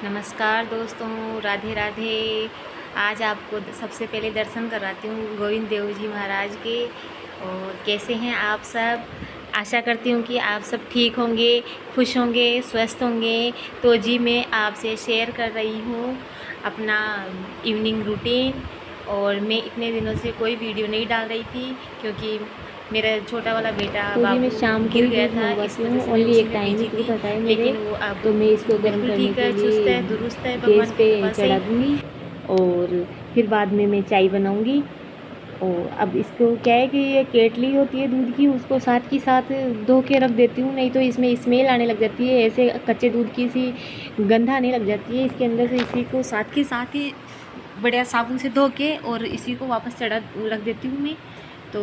नमस्कार दोस्तों, राधे राधे। आज आपको सबसे पहले दर्शन कराती हूँ गोविंद देव जी महाराज के। और कैसे हैं आप सब? आशा करती हूँ कि आप सब ठीक होंगे, खुश होंगे, स्वस्थ होंगे। तो जी मैं आपसे शेयर कर रही हूँ अपना इवनिंग रूटीन। और मैं इतने दिनों से कोई वीडियो नहीं डाल रही थी क्योंकि मेरा छोटा वाला बेटा तो जी मैं बाबू शाम को गिर ही गया दूध था, इस मंगवाती वजह हूँ। से मैं ओनली उसी एक में टाइम ही बिजी दूध थी। आता है मेरे। लेकिन वो अब तो मैं इसको गर्म बिल्कुल करने ठीक के है, चुस्त लिए है, दुरुस्त है, गैस भगवान की पे कृपा से। चढ़ा दूँगी और फिर बाद में मैं चाय बनाऊँगी। और अब इसको क्या है कि ये केटली होती है दूध की, उसको साथ की साथ धो के रख देती हूँ, नहीं तो इसमें स्मेल आने लग जाती है। ऐसे कच्चे दूध की सी गंध आने लग जाती है इसके अंदर से। इसी को साथ के साथ ही बढ़िया साबुन से धो के और इसी को वापस चढ़ा रख देती हूँ मैं। तो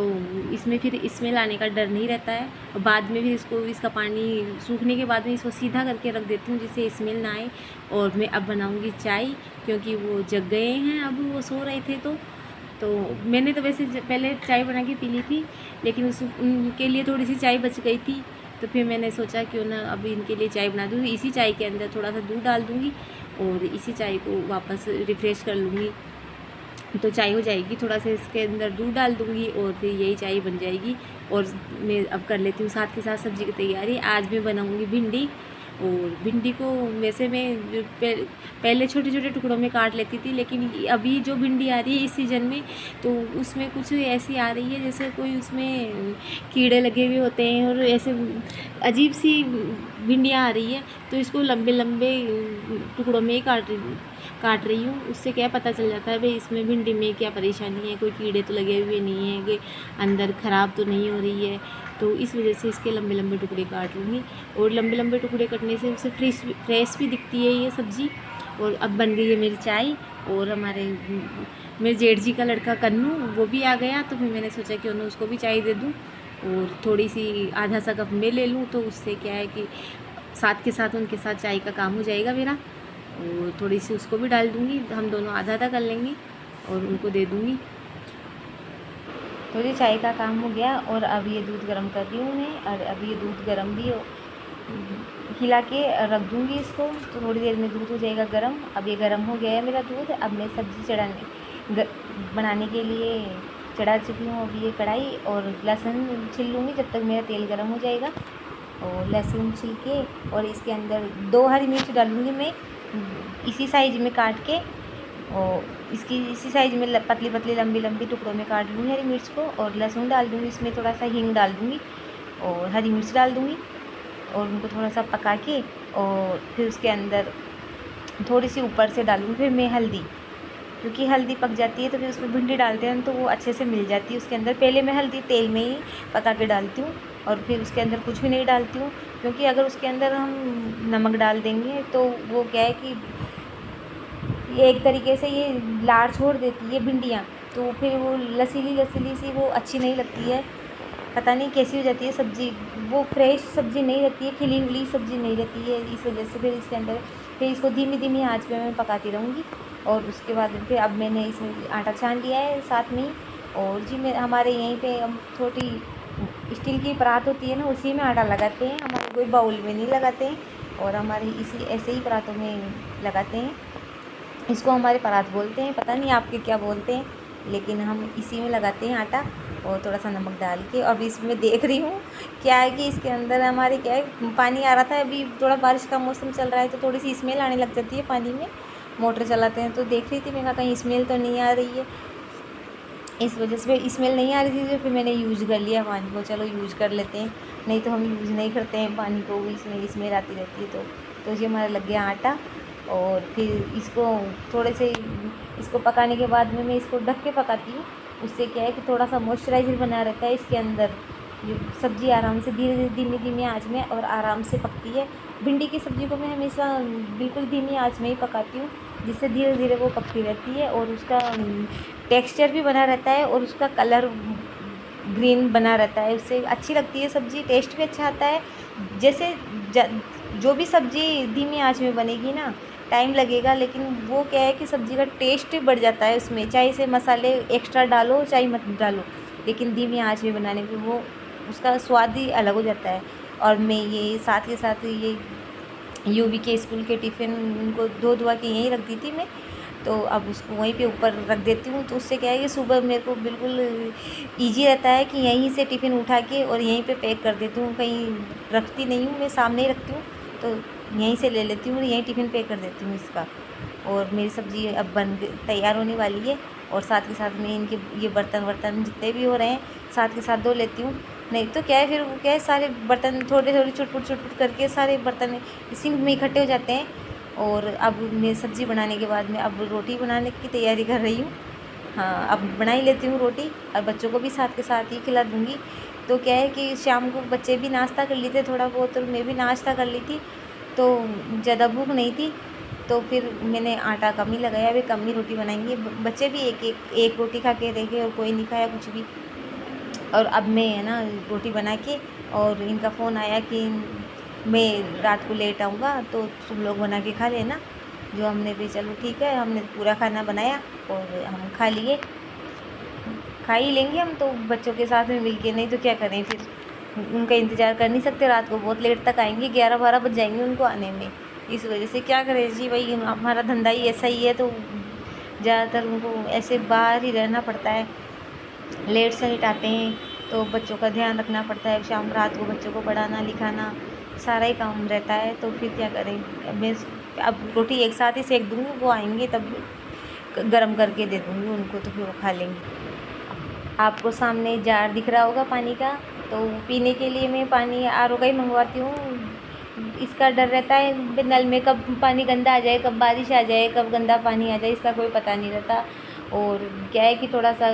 इसमें फिर स्मेल आने का डर नहीं रहता है। और बाद में फिर इसका पानी सूखने के बाद में इसको सीधा करके रख देती हूँ जिससे स्मेल ना आए। और मैं अब बनाऊँगी चाय क्योंकि वो जग गए हैं, अब वो सो रहे थे। तो मैंने तो वैसे पहले चाय बना के पी ली थी, लेकिन उनके लिए थोड़ी सी चाय बच गई थी। तो फिर मैंने सोचा क्यों ना अभी इनके लिए चाय बना दूँगी। इसी चाय के अंदर थोड़ा सा दूध डाल दूँगी और इसी चाय को वापस रिफ़्रेश कर लूँगी, तो चाय हो जाएगी। थोड़ा सा इसके अंदर दूध डाल दूँगी और फिर यही चाय बन जाएगी। और मैं अब कर लेती हूँ साथ के साथ सब्ज़ी की तैयारी। आज मैं बनाऊँगी भिंडी। और भिंडी को वैसे मैं पहले छोटे छोटे टुकड़ों में काट लेती थी, लेकिन अभी जो भिंडी आ रही है इस सीज़न में, तो उसमें कुछ ऐसी आ रही है जैसे कोई उसमें कीड़े लगे हुए होते हैं और ऐसे अजीब सी भिंडियाँ आ रही है। तो इसको लंबे लंबे टुकड़ों में ही काट रही हूँ। उससे क्या पता चल जाता है भाई इसमें भिंडी में क्या परेशानी है, कोई कीड़े तो लगे हुए नहीं हैं, कि अंदर ख़राब तो नहीं हो रही है। तो इस वजह से इसके लंबे लंबे टुकड़े काट लूँगी। और लंबे लंबे टुकड़े कटने से उसे फ्रेश भी दिखती है ये सब्ज़ी। और अब बन गई है मेरी चाय। और मेरे जेठ जी का लड़का कन्नू वो भी आ गया, तो फिर मैंने सोचा कि उन्हें उसको भी चाय दे दूँ। और थोड़ी सी आधा सा कप मैं ले लूँ, तो उससे क्या है कि साथ के साथ उनके साथ चाय का काम हो जाएगा मेरा। और थोड़ी सी उसको भी डाल दूँगी, हम दोनों आधा आधा कर लेंगे और उनको दे दूँगी। तो ये चाय का काम हो गया। और अब ये दूध गर्म कर रही हूँ मैं। और अब ये दूध गर्म भी हिला के रख दूँगी इसको, तो थोड़ी देर में दूध हो जाएगा गर्म। अब ये गर्म हो गया है मेरा दूध। अब मैं सब्ज़ी बनाने के लिए चढ़ा चुकी हूँ अभी ये कढ़ाई। और लहसुन छिल लूँगी जब तक मेरा तेल गर्म हो जाएगा। और लहसुन छिल के और इसके अंदर 2 हरी मिर्च डालूँगी मैं, इसी साइज में काट के। और इसी साइज में पतली पतली लंबी लंबी टुकड़ों में काट लूँगी हरी मिर्च को। और लहसुन डाल दूँगी, इसमें थोड़ा सा हींग डाल दूँगी और हरी मिर्च डाल दूँगी। और उनको थोड़ा सा पका के और फिर उसके अंदर थोड़ी सी ऊपर से डालूँगी फिर मैं हल्दी, क्योंकि हल्दी पक जाती है तो फिर उसमें भिंडी डालते हैं तो वो अच्छे से मिल जाती है उसके अंदर। पहले मैं हल्दी तेल में ही पका के डालती हूँ और फिर उसके अंदर कुछ भी नहीं डालती हूँ, क्योंकि अगर उसके अंदर हम नमक डाल देंगे तो वो क्या है कि ये एक तरीके से ये लार छोड़ देती है भिंडियाँ, तो फिर वो लसीली लसीली सी वो अच्छी नहीं लगती है। पता नहीं कैसी हो जाती है सब्ज़ी, वो फ्रेश सब्ज़ी नहीं रहती है, खिली हुई सब्ज़ी नहीं रहती है। इस वजह से फिर इसके अंदर फिर इसको धीमी धीमी आंच पे मैं पकाती रहूँगी। और उसके बाद फिर अब मैंने इसमें आटा छान लिया है साथ में ही। और जी मैं हमारे यहीं पे हम छोटी स्टील की परात होती है ना, उसी में आटा लगाते हैं, हमारे कोई बाउल में नहीं लगाते हैं। और हमारे इसी ऐसे ही परातों में लगाते हैं। इसको हमारे परात बोलते हैं, पता नहीं आपके क्या बोलते हैं, लेकिन हम इसी में लगाते हैं आटा। और थोड़ा सा नमक डाल के अब इसमें देख रही हूँ क्या है कि इसके अंदर हमारे क्या है पानी आ रहा था। अभी थोड़ा बारिश का मौसम चल रहा है तो थोड़ी सी स्मेल आने लग जाती है पानी में, मोटर चलाते हैं तो देख रही थी मैं, कहा कहीं स्मेल तो नहीं आ रही है। इस वजह से फिर स्मेल नहीं आ रही थी तो फिर मैंने यूज़ कर लिया पानी को, चलो यूज़ कर लेते हैं, नहीं तो हम यूज़ नहीं करते हैं पानी को, इसमें स्मेल आती रहती है। तो ये हमारा लग गया आटा। और फिर इसको थोड़े से इसको पकाने के बाद में मैं इसको ढक के पकाती हूँ। उससे क्या है कि थोड़ा सा मॉइस्चराइज़र बना रहता है इसके अंदर। ये सब्ज़ी आराम से धीरे धीरे धीमी धीमी आँच में और आराम से पकती है। भिंडी की सब्ज़ी को मैं हमेशा बिल्कुल धीमी आँच में ही पकाती हूँ, जिससे धीरे धीरे वो पकती रहती है और उसका टेक्सचर भी बना रहता है और उसका कलर ग्रीन बना रहता है। उससे अच्छी लगती है सब्ज़ी, टेस्ट भी अच्छा आता है। जैसे जो भी सब्ज़ी धीमी आँच में बनेगी ना, टाइम लगेगा, लेकिन वो क्या है कि सब्ज़ी का टेस्ट बढ़ जाता है उसमें, चाहे इसे मसाले एक्स्ट्रा डालो चाहे मत डालो, लेकिन धीमी आँच में बनाने पे वो उसका स्वाद ही अलग हो जाता है। और मैं ये साथ के साथ ये यूवी के स्कूल के टिफ़िन उनको धो धुआ के यहीं रख दी थी मैं, तो अब उसको वहीं पे ऊपर रख देती हूँ। तो उससे क्या है कि सुबह मेरे को बिल्कुल ईजी रहता है कि यहीं से टिफ़िन उठा के और यहीं पे पैक कर देती हूँ, कहीं रखती नहीं हूँ, मैं सामने ही रखती हूँ, तो यहीं से ले लेती हूँ और यहीं टिफ़िन पैक कर देती हूँ इसका। और मेरी सब्ज़ी अब तैयार होने वाली है, और साथ के साथ में इनके ये बर्तन जितने भी हो रहे हैं साथ के साथ धो लेती हूँ। नहीं तो क्या है, फिर वो क्या है, सारे बर्तन थोड़े थोड़े चुट-पुट करके सारे बर्तन सिंक में इकट्ठे हो जाते हैं। और अब मैं सब्ज़ी बनाने के बाद में अब रोटी बनाने की तैयारी कर रही हूँ। हाँ, अब बना ही लेती हूँ रोटी, और बच्चों को भी साथ के साथ ही खिला दूँगी। तो क्या है कि शाम को बच्चे भी नाश्ता कर लिए थे थोड़ा बहुत, और मैं भी नाश्ता कर ली थी, तो ज़्यादा भूख नहीं थी, तो फिर मैंने आटा कम ही लगाया, अभी कम ही रोटी बनाएंगे। बच्चे भी एक रोटी खा के रह गए और कोई नहीं खाया कुछ भी। और अब मैं है ना रोटी बना के, और इनका फ़ोन आया कि मैं रात को लेट आऊँगा, तो तुम लोग बना के खा लेना। जो हमने भी, चलो ठीक है, हमने पूरा खाना बनाया और हम खा ही लेंगे हम तो बच्चों के साथ में मिल के, नहीं तो क्या करें फिर, उनका इंतज़ार कर नहीं सकते, रात को बहुत लेट तक आएंगे, 11-12 बज जाएंगे उनको आने में। इस वजह से क्या करें जी भाई, हमारा धंधा ही ऐसा ही है, तो ज़्यादातर उनको ऐसे बाहर ही रहना पड़ता है, लेट से लेट आते हैं, तो बच्चों का ध्यान रखना पड़ता है, शाम रात को बच्चों को पढ़ाना लिखाना सारा ही काम रहता है, तो फिर क्या करें। अब रोटी एक साथ ही सेक दूँगी, वो आएंगे तब गरम करके दे दूँगी उनको, तो फिर वो खा लेंगे। आपको सामने जार दिख रहा होगा पानी का, तो पीने के लिए मैं पानी आर ओ का ही मंगवाती हूँ। इसका डर रहता है नल में कब पानी गंदा आ जाए, कब बारिश आ जाए, कब गंदा पानी आ जाए, इसका कोई पता नहीं रहता। और क्या है कि थोड़ा सा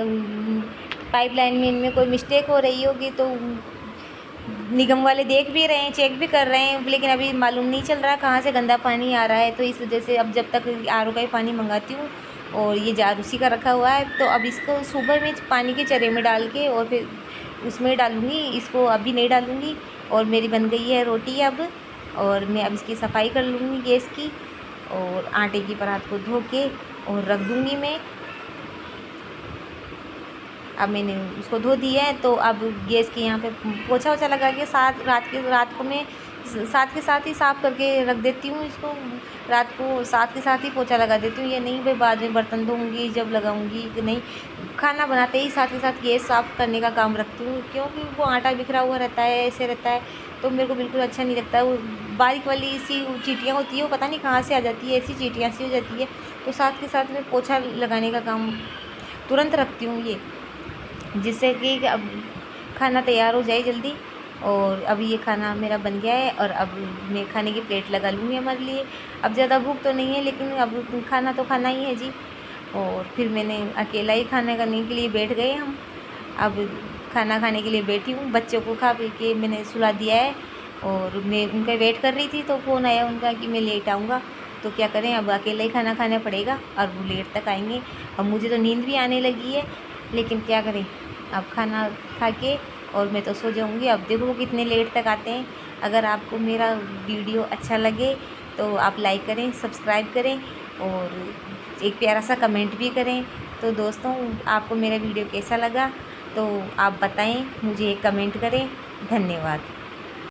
पाइपलाइन में इनमें कोई मिस्टेक हो रही होगी, तो निगम वाले देख भी रहे हैं, चेक भी कर रहे हैं, लेकिन अभी मालूम नहीं चल रहा कहाँ से गंदा पानी आ रहा है। तो इस वजह से अब जब तक आर ओ का ही पानी मंगाती हूँ, और ये जार उसी का रखा हुआ है, तो अब इसको सुबह में पानी के चरे में डाल के और फिर उसमें डालूँगी, इसको अभी नहीं डालूँगी। और मेरी बन गई है रोटी अब, और मैं अब इसकी सफाई कर लूँगी गैस की, और आटे की परात को धो के और रख दूँगी मैं। अब मैंने उसको धो दिया है, तो अब गैस के यहाँ पे पोछा वोछा लगा के रात को मैं साथ के साथ ही साफ़ करके रख देती हूँ इसको। रात को साथ के साथ ही पोछा लगा देती हूँ, ये नहीं भाई बाद में बर्तन धोऊँगी जब लगाऊँगी, नहीं, खाना बनाते ही साथ के साथ गैस साफ़ करने का काम रखती हूँ, क्योंकि वो आटा बिखरा हुआ रहता है, ऐसे रहता है, तो मेरे को बिल्कुल अच्छा नहीं लगता। वो बारीक वाली सी चींटियाँ होती है, वो पता नहीं कहाँ से आ जाती है, ऐसी चींटियाँ सी हो जाती है, तो साथ के साथ में पोछा लगाने का काम तुरंत रखती हूँ ये, जिससे कि अब खाना तैयार हो जाए जल्दी। और अभी ये खाना मेरा बन गया है, और अब मैं खाने की प्लेट लगा लूँगी हमारे लिए। अब ज़्यादा भूख तो नहीं है, लेकिन अब खाना तो खाना ही है जी। और फिर मैंने अकेला ही खाना करने के लिए बैठ गए हम, अब खाना खाने के लिए बैठी हूँ। बच्चों को खा पी के मैंने सुला दिया है, और मैं उनका वेट कर रही थी, तो फ़ोन आया उनका कि मैं लेट आऊँगा, तो क्या करें, अब अकेला ही खाना खाना पड़ेगा, और वो लेट तक आएंगे। अब मुझे तो नींद भी आने लगी है, लेकिन क्या करें, अब खाना खा के और मैं तो सो जाऊंगी। अब देखो वो कितने लेट तक आते हैं। अगर आपको मेरा वीडियो अच्छा लगे तो आप लाइक करें, सब्सक्राइब करें, और एक प्यारा सा कमेंट भी करें। तो दोस्तों, आपको मेरा वीडियो कैसा लगा तो आप बताएं, मुझे कमेंट करें। धन्यवाद।